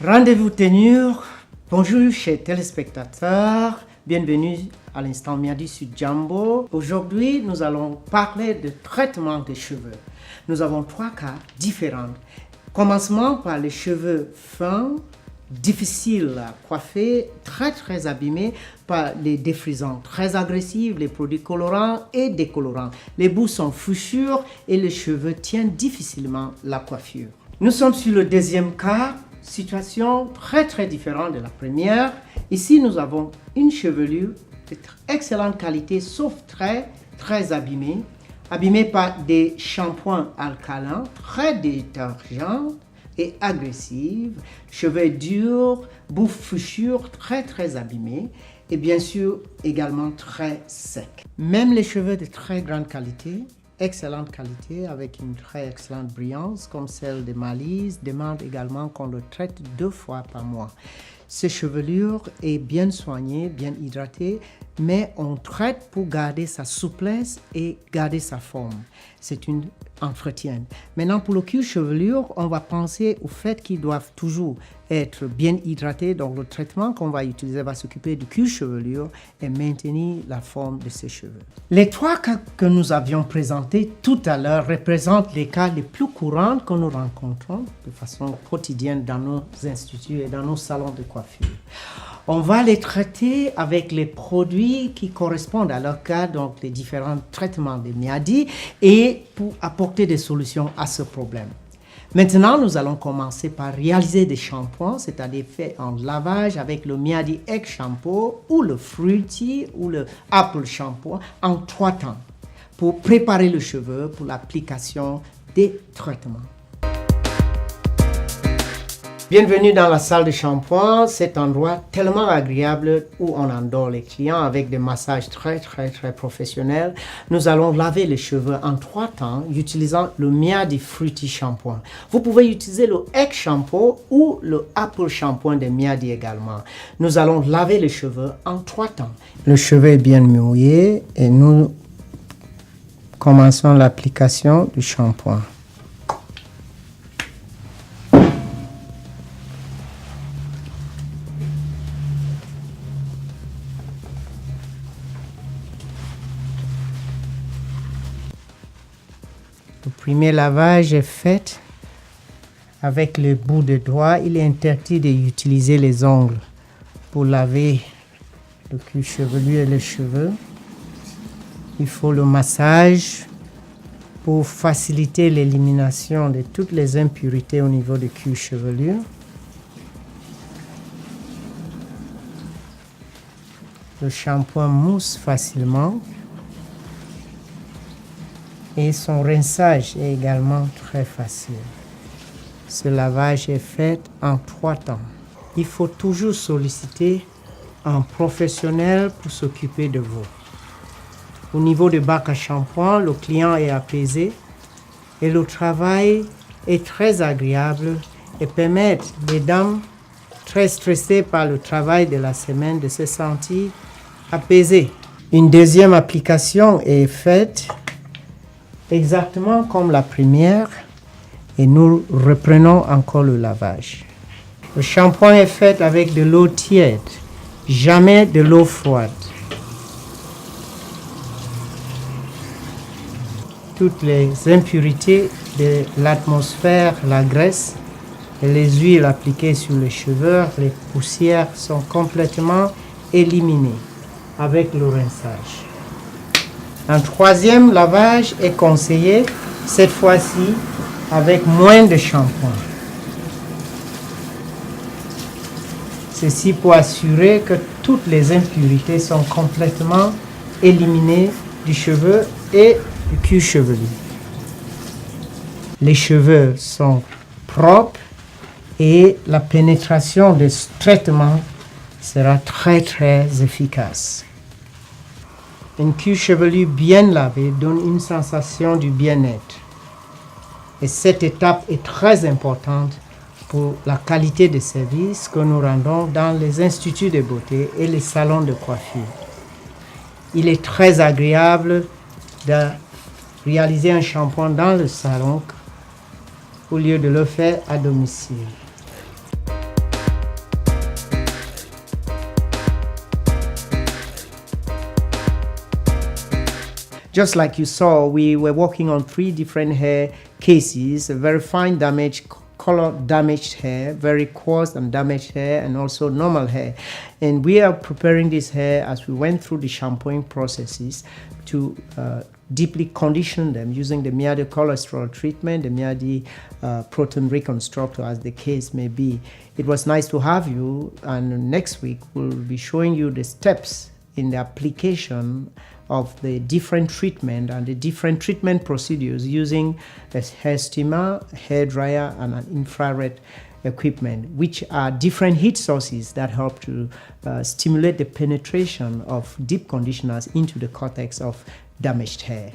Rendez-vous tenu. Bonjour chers téléspectateurs, bienvenue à l'instant Miadi sur Jambo. Aujourd'hui, nous allons parler de traitement des cheveux. Nous avons 3 cas différents. Commencement par les cheveux fins, difficiles à coiffer, très abîmés par les défrisants très agressifs, les produits colorants et décolorants. Les bouts sont fouchures et les cheveux tiennent difficilement la coiffure. Nous sommes sur le deuxième cas. Situation très différente de la première. Ici, nous avons une chevelure de excellente qualité, sauf très abîmée par des shampoings alcalins, très détergents et agressifs, cheveux durs, bouffes fouchures, très abîmés et bien sûr également très secs. Même les cheveux de très grande qualité, excellente qualité avec une très excellente brillance comme celle de Malise demande également qu'on le traite 2 fois par mois. Cette chevelure est bien soignée, bien hydratée, mais on traite pour garder sa souplesse et garder sa forme. C'est un entretien. Maintenant, pour le cuir chevelure, on va penser au fait qu'ils doivent toujours être bien hydratés. Donc, le traitement qu'on va utiliser va s'occuper du cuir chevelure et maintenir la forme de ses cheveux. Les 3 cas que nous avions présentés tout à l'heure représentent les cas les plus courants que nous rencontrons de façon quotidienne dans nos instituts et dans nos salons de coiffure. On va les traiter avec les produits qui correspondent à leur cas, donc les différents traitements de Miadi, et pour apporter des solutions à ce problème. Maintenant, nous allons commencer par réaliser des shampoings, c'est-à-dire fait en lavage avec le Miadi Egg Shampoo ou le Fruity ou le Apple Shampoo en 3 temps pour préparer le cheveu pour l'application des traitements. Bienvenue dans la salle de shampoing, cet endroit tellement agréable où on endort les clients avec des massages très professionnels. Nous allons laver les cheveux en 3 temps utilisant le Miadi Fruity Shampoing. Vous pouvez utiliser le Egg Shampoo ou le Apple Shampoing de Miadi également. Nous allons laver les cheveux en 3 temps. Le cheveu est bien mouillé et nous commençons l'application du shampoing. Le premier lavage est fait avec le bout de doigt. Il est interdit d'utiliser les ongles pour laver le cuir chevelu et les cheveux. Il faut le massage pour faciliter l'élimination de toutes les impuretés au niveau du cuir chevelu. Le shampoing mousse facilement. Et son rinçage est également très facile. Ce lavage est fait en 3 temps. Il faut toujours solliciter un professionnel pour s'occuper de vous. Au niveau du bac à shampoing, le client est apaisé et le travail est très agréable et permet les dames très stressées par le travail de la semaine de se sentir apaisées. Une deuxième application est faite exactement comme la première et nous reprenons encore le lavage. Le shampoing est fait avec de l'eau tiède, jamais de l'eau froide. Toutes les impuretés de l'atmosphère, la graisse et les huiles appliquées sur les cheveux, les poussières sont complètement éliminées avec le rinçage. Un 3e lavage est conseillé, cette fois-ci avec moins de shampoing. Ceci pour assurer que toutes les impuretés sont complètement éliminées du cheveu et du cuir chevelu. Les cheveux sont propres et la pénétration de ce traitement sera très efficace. Un cuir chevelu bien lavé donne une sensation du bien-être. Et cette étape est très importante pour la qualité de service que nous rendons dans les instituts de beauté et les salons de coiffure. Il est très agréable de réaliser un shampoing dans le salon au lieu de le faire à domicile. Just like you saw, we were working on 3 different hair cases, a very fine damage, color damaged hair, very coarse and damaged hair, and also normal hair. And we are preparing this hair as we went through the shampooing processes to deeply condition them using the Miadi cholesterol treatment, the Miadi protein reconstructor, as the case may be. It was nice to have you, and next week we'll be showing you the steps in the application of the different treatment and the different treatment procedures using a hair steamer, hair dryer, and an infrared equipment, which are different heat sources that help to stimulate the penetration of deep conditioners into the cortex of damaged hair.